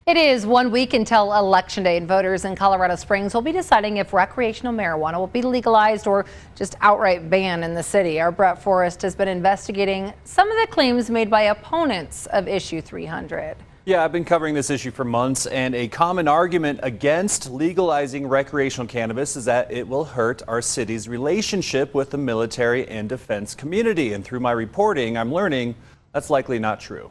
It is 1 week until Election Day, and voters in Colorado Springs will be deciding if recreational marijuana will be legalized or just outright banned in the city. Our Brett Forrest has been investigating some of the claims made by opponents of Issue 300. Yeah, I've been covering this issue for months, and a common argument against legalizing recreational cannabis is that it will hurt our city's relationship with the military and defense community. And through my reporting, I'm learning that's likely not true.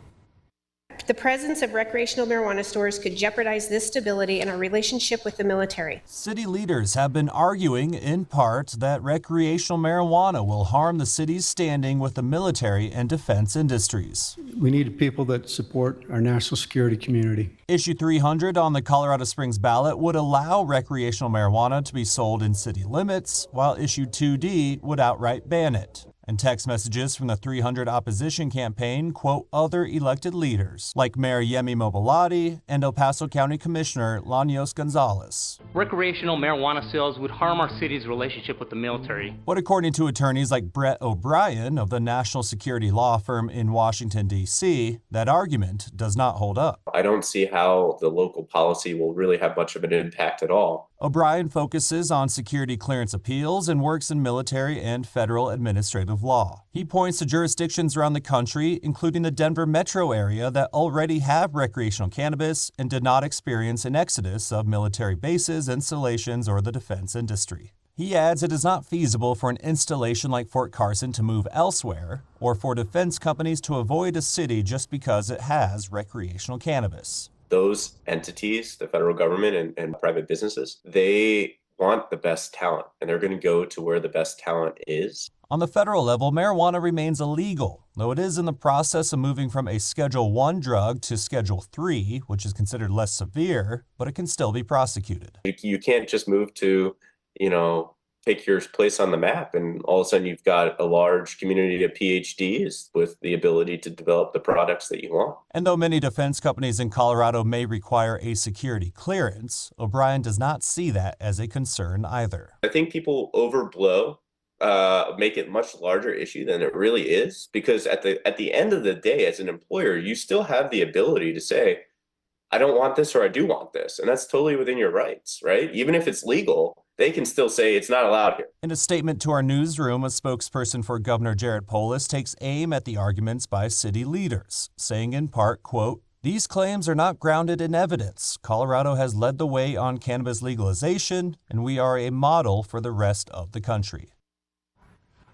The presence of recreational marijuana stores could jeopardize this stability and our relationship with the military. City leaders have been arguing, in part, that recreational marijuana will harm the city's standing with the military and defense industries. We need people that support our national security community. Issue 300 on the Colorado Springs ballot would allow recreational marijuana to be sold in city limits, while Issue 2D would outright ban it. And text messages from the 300 opposition campaign quote other elected leaders, like Mayor Yemi Mobolade and El Paso County Commissioner Lanios Gonzalez. Recreational marijuana sales would harm our city's relationship with the military. But according to attorneys like Brett O'Brien of the national security law firm in Washington, D.C., that argument does not hold up. I don't see how the local policy will really have much of an impact at all. O'Brien focuses on security clearance appeals and works in military and federal administrative law. He points to jurisdictions around the country, including the Denver metro area, that already have recreational cannabis and did not experience an exodus of military bases, installations, or the defense industry. He adds it is not feasible for an installation like Fort Carson to move elsewhere, or for defense companies to avoid a city just because it has recreational cannabis. Those entities, the federal government and private businesses, they want the best talent, and they're going to go to where the best talent is. On the federal level, marijuana remains illegal, though it is in the process of moving from a Schedule I drug to Schedule III, which is considered less severe, but it can still be prosecuted. You can't just move to, take your place on the map, and all of a sudden you've got a large community of PhDs with the ability to develop the products that you want. And though many defense companies in Colorado may require a security clearance, O'Brien does not see that as a concern either. I think people overblow, make it a much larger issue than it really is, because at the end of the day, as an employer, you still have the ability to say, I don't want this or I do want this. And that's totally within your rights, right? Even if it's legal, they can still say it's not allowed here. In a statement to our newsroom, a spokesperson for Governor Jared Polis takes aim at the arguments by city leaders, saying in part, quote, "These claims are not grounded in evidence. Colorado has led the way on cannabis legalization, and we are a model for the rest of the country."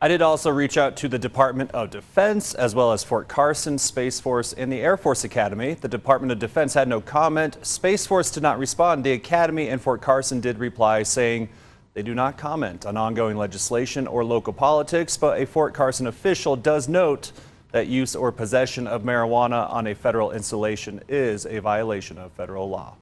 I did also reach out to the Department of Defense, as well as Fort Carson, Space Force, and the Air Force Academy. The Department of Defense had no comment. Space Force did not respond. The Academy and Fort Carson did reply, saying they do not comment on ongoing legislation or local politics, but a Fort Carson official does note that use or possession of marijuana on a federal installation is a violation of federal law.